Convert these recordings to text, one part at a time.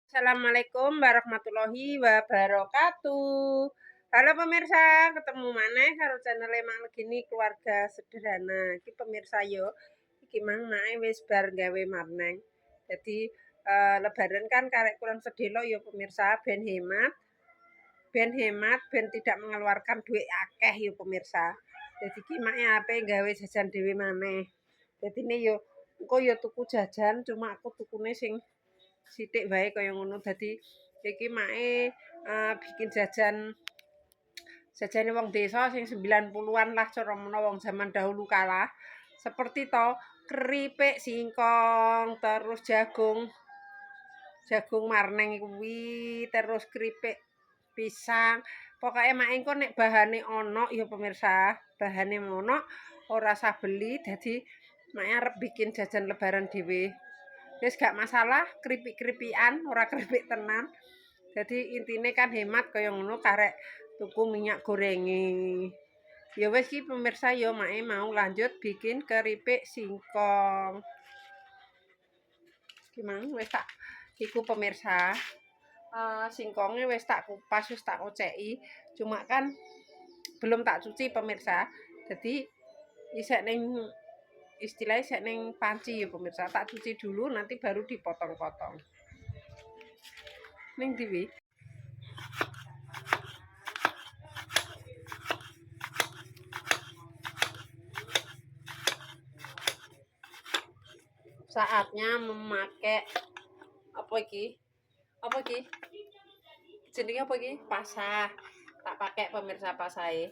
Assalamualaikum warahmatullahi wabarakatuh. Halo pemirsa, ketemu maneh karo channel Mang Legini Keluarga Sederhana. Iki pemirsa yo, iki mang mae wis bar gawe marneng. Jadi lebaran kan karek kurang sedelo yo pemirsa ben hemat, ben tidak mengeluarkan duit akeh yo pemirsa. Jadi iki mae ape gawe jajan dhewe maneh. Jadi ini yo engko yo tuku jajan cuma aku tukune sing sithik wae kaya ngono. Dadi iki mae bikin jajane wong desa sing 90-an lah cara menawa wong zaman dahulu kala. Seperti to keripik singkong, terus jagung marneng kuwi, terus keripik pisang. Pokoke mak engko nek bahane ana ya pemirsa, bahane ono ora usah beli dadi mak arep bikin jajan lebaran dhewe. Wis gak masalah keripik-keripikan, ora keripik tenan. Jadi intine kan hemat kaya ngono karek tuku minyak gorenge. Ya wis iki pemirsa ya mae mau lanjut bikin keripik singkong. Iki mang wis tak iku pemirsa. Singkongnya wis tak kupas, wis tak oceki. Cuma kan belum tak cuci pemirsa. Jadi isek ning istilahnya saya neng panci ya pemirsa, tak cuci dulu nanti baru dipotong-potong. Neng diwi. Saatnya memakai apa iki? Apa iki? Jenenge apa iki? Pasah. Tak pakai pemirsa pasahe.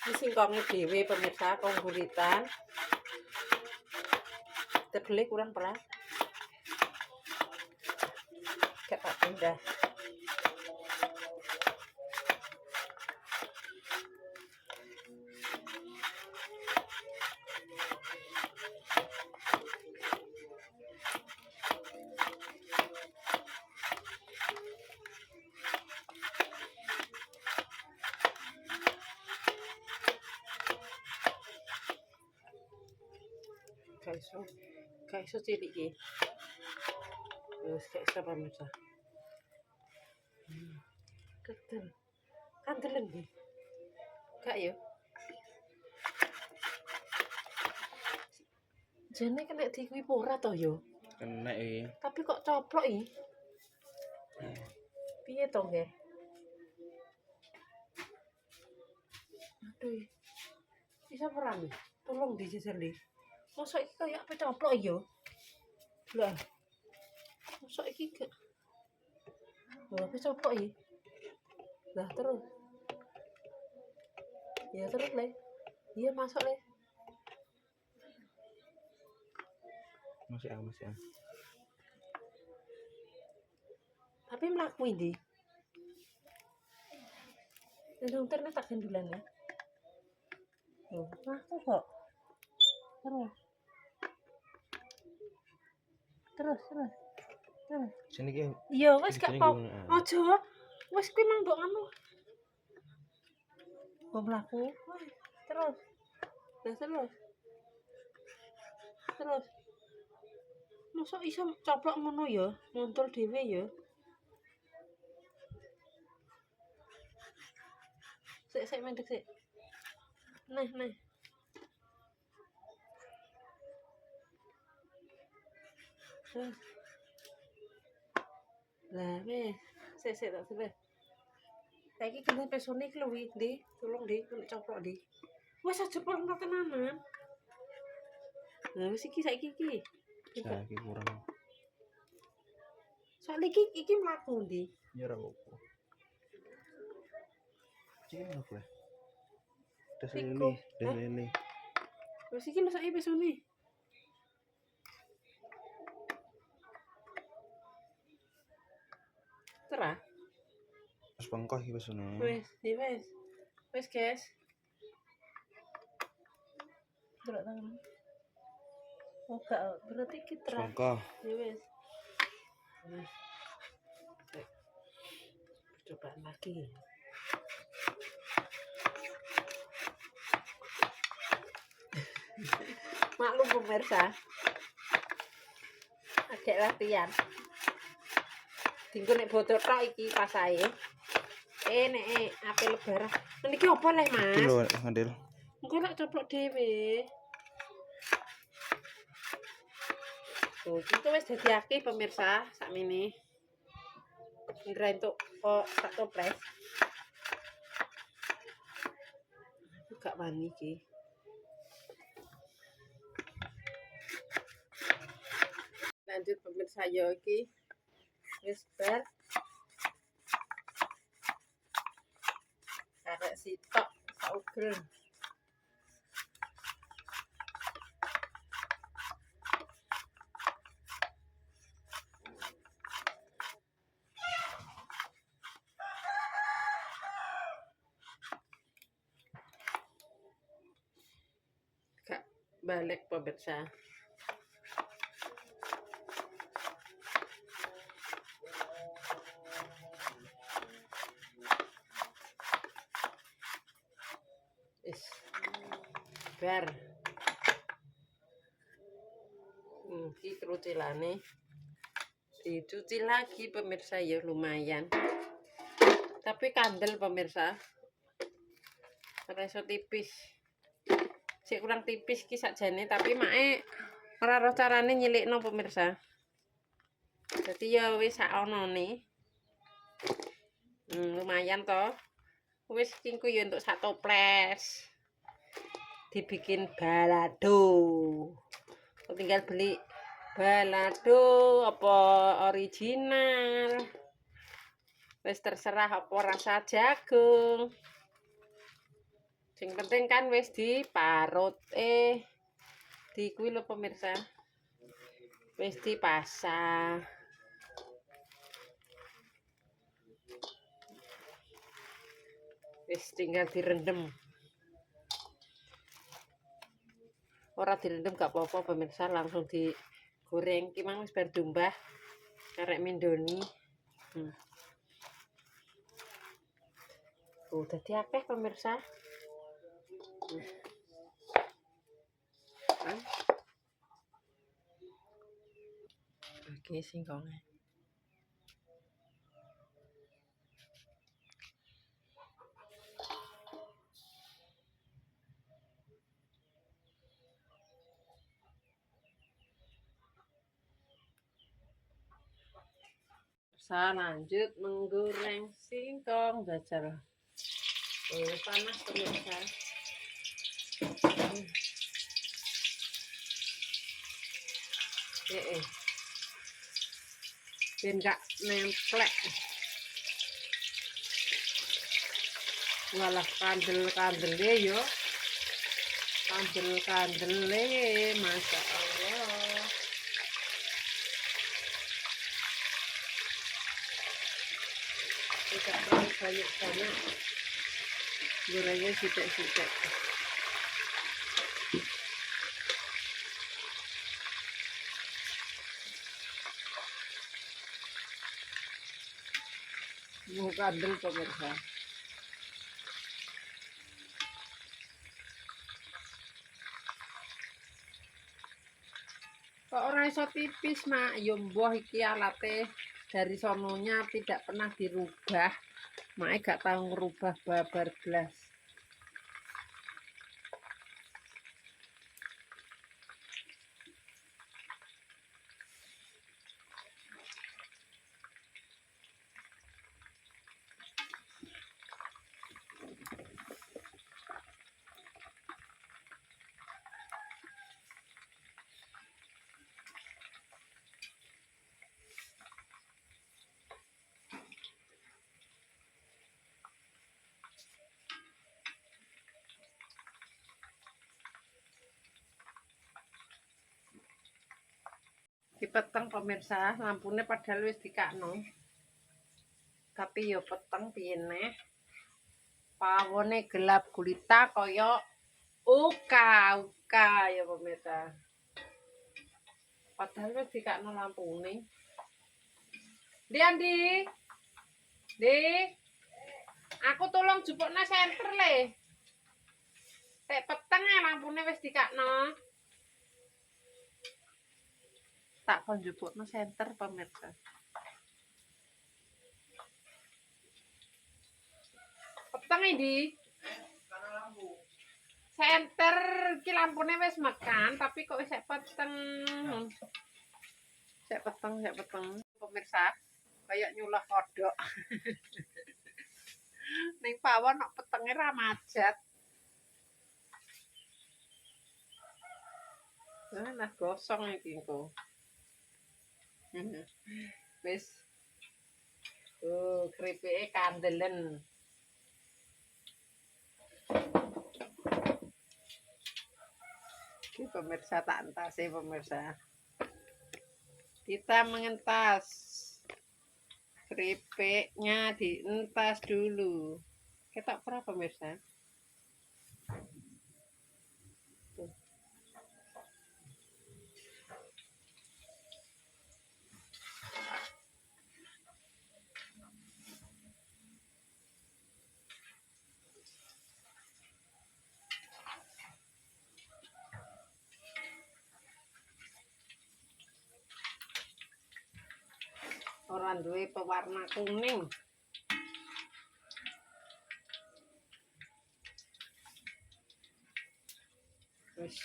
Ini singkongnya dhewe pemirsa kongguritan. Tebele kurang peras. Gak tak pindah. Gak iso cilik iki. Wis gak iso pemirsa. Kedel. Kandelen iki. Gak ya? Jane kena dikuwi ora to ya? Kena iki. Tapi kok coplok iki? Piye to nggih? Aduh. Bisa perang. Tolong dijejer di. Mosok iki kaya apa coplok ya? Lah. Mosok iki gak. Lha apa coplok iki? Lah terus. Ya terus le. Iya masuk le. Masih. Tapi mlaku ndi? Nang internet tak gendulan ya. Oh, mlaku kok. Terus. Sini ki. Iya wis gak apa. Aja. Wis kuwi mang mbok ngono. Mbok mlaku. Terus. Terus. Mosok iso coplok ngono ya, ngontrol dhewe ya. Sik mendek sik. Nah. Terus. Lah wis, sik tak seleh. Saiki kena pesone iki lho ndi, tolong ndi, nek coplok ndi. Wis aja pelong tenanan. Lah wis iki saiki iki. Saiki kurang. Soale iki mlaku ndi? Ya ora apa-apa. Cek apa? Desene. Wis iki lho saiki pesone. Terah. Wis bengkoh iki wis ngono. Wis, guys. Delok tangan. Oh, gak, berarti kita Semangka. ya wes. Coba lagi. Maklum pemirsa, agak latihan. Dinggo nek bocor tok iki pas ae. Nek apel lebaran. Niki apa leh, Iki Mas? lho Ngandil. Engko lek coplok dhewe. Tuh, itu wis dadi akeh pemirsa sakmene. Kira entuk kok sak toples. Gak wani iki. Lanjut pemirsa yo iki. Wis bar. Karek sitok saugel. Gak balik pemirsa. Is bar. Iki kerucilane dicuci lagi pemirsa ya lumayan. Tapi kandel pemirsa. Reso tipis. Sik kurang tipis ki sakjane tapi mae ora roh carane nyilikno pemirsa. Jadi ya wis sak onone. Lumayan toh. Wis kingku ya untuk sak toples. Dibikin balado. Tinggal beli balado apa original. Wis terserah apa rasa jagung. Sing penting kan wis diparut di kuwi lho pemirsa. Wis dipasang. Wis tinggal direndam. Ora direndam gak apa-apa pemirsa, langsung digoreng. Ki mang wis bar dombah karek mendoni. Tuh dadi akeh pemirsa. Oke singkongnya. Saya lanjut menggoreng singkong belajar. Panas pemirsa. Biar gak nemplek. Walah kandel-kandele yo. Kandel-kandele, Masya Allah. Tidak terlalu banyak-banyak. Gorengnya sitek-sitek. Mau kandel pemirsa. Kok ora iso tipis, Mak? Ya mbah iki alate dari sononya tidak pernah dirubah. Mak gak tahu ngerubah babar blas. Dipeteng pemirsa, lampunya padahal wis dikakno. Tapi yo peteng piye neh. Pawone gelap gulita kaya uka ya pemirsa. Padahal wis dikakno lampune. Ndi Andi? Ndi. Aku tolong jupukna senter le. Tek peteng lampune wis dikakno. Tak kon jupukno senter pemirsa. Peteng iki. Senter ki lampune wis mekan tapi kok isek peteng. Sek peteng pemirsa. Kayak nyulah kodok. Ning pawon kok petenge ra majat. Nah gosong iki engko. Wis. Kripike kandelen. Ini pemirsa tak entas pemirsa. Kita mengentas. Keripiknya dientas dulu. Ketok berapa pemirsa? Tuh. Orang duwe pewarna kuning. Wis.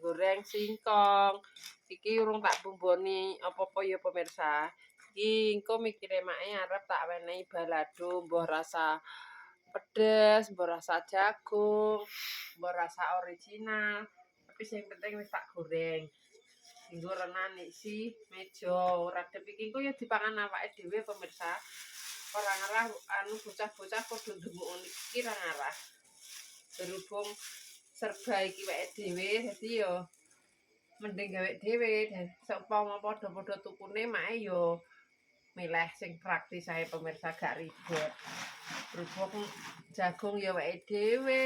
Goreng singkong. Iki urung tak bumboni apa-apa ya pemirsa. Iki engko mikire mae arep tak wenehi balado mbah rasa pedes, mbah rasa jagung, mbah rasa original. Tapi sing penting wis tak goreng. Dinggo renan isi meja. Radep iki engko ya dipangan awake dhewe pemirsa. Ora ngarah anu bocah-bocah padha ndemuk iki ra ngarah. Berhubung serba iki wae dhewe dadi yo mending gawe dhewe seumpama padha-padha tukune mae yo milih sing praktis ae pemirsa gak ribet. Berhubung jagung ya wae dhewe,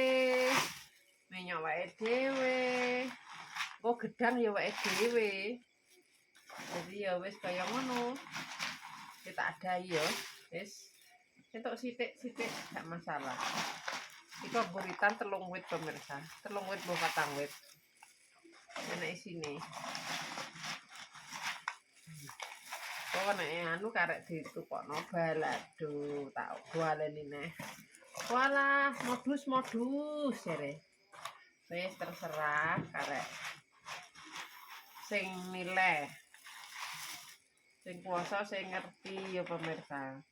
minyak wae dhewe, kok gedang ya wae dhewe. Jadi ya wis kaya ngono. Kita adai yo, wis. Entuk sithik-sithik gak masalah. Iki buritan 3 wit pemirsa. 3 wit mbok 4 wit. Enak isine. Kok nek anu karek ditukokno balado, tak baleni neh. Walah, modus jare. Wis terserah karek. Sing milih. Sing kuasa sing ngerti ya pemirsa.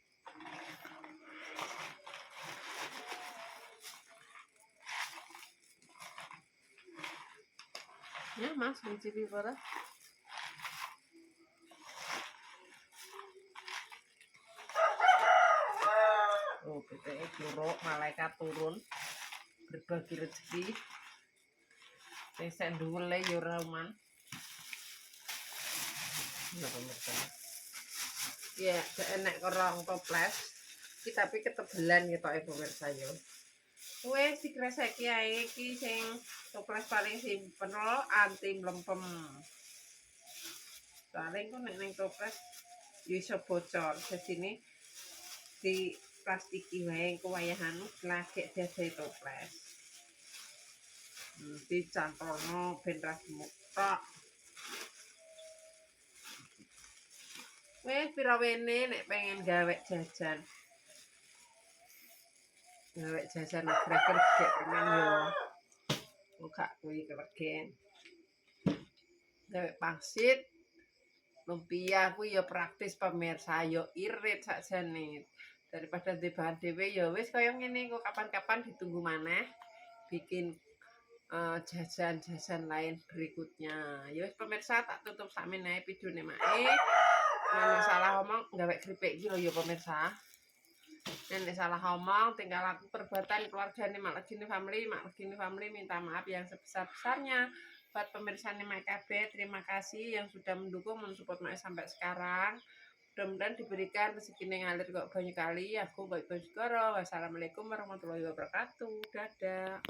Ya Mas, mencicipi para. Oh, PTE curug malaikat turun berbagi rezeki. Sing sek nduwele ya ora uman. Nah, pemirsa. Ya, enek kerang toples. Iki tapi ketebelan ketoke pemirsa yo. Wes dikreseki ae iki sing toples paling simpel anti mlempem. Paling kok nek toples yo iso bocor. Dadine di plastiki wae engko wayahan lagek dadi toples. Dicantolno ben ra gemuk tok. Wes pira wene nek pengen gawe jajan. Gawe jajan grek-grek men yo. Kok gak kuwi kelegen. Gawe pangsit Lumpia kuwi ya praktis pemirsa, yo irit sakjane. Daripada di bahan dhewe ya wis kaya ngene kok kapan-kapan ditunggu maneh bikin jajan-jajan lain berikutnya. Ya wis pemirsa tak tutup sakmene ae videone mae. Nek salah omong gawe kripik iki lho ya pemirsa. Nek salah omong tinggal laku perbuatan keluargane Mak Legini Family minta maaf yang sebesar-besarnya. Buat pemirsa Mak KB, terima kasih yang sudah mendukung mensupport Mak sampai sekarang. Mudah-mudahan diberikan rezeki ngalir kok banyak kali. Aku baik-baik segoro. Wassalamualaikum warahmatullahi wabarakatuh. Dadah.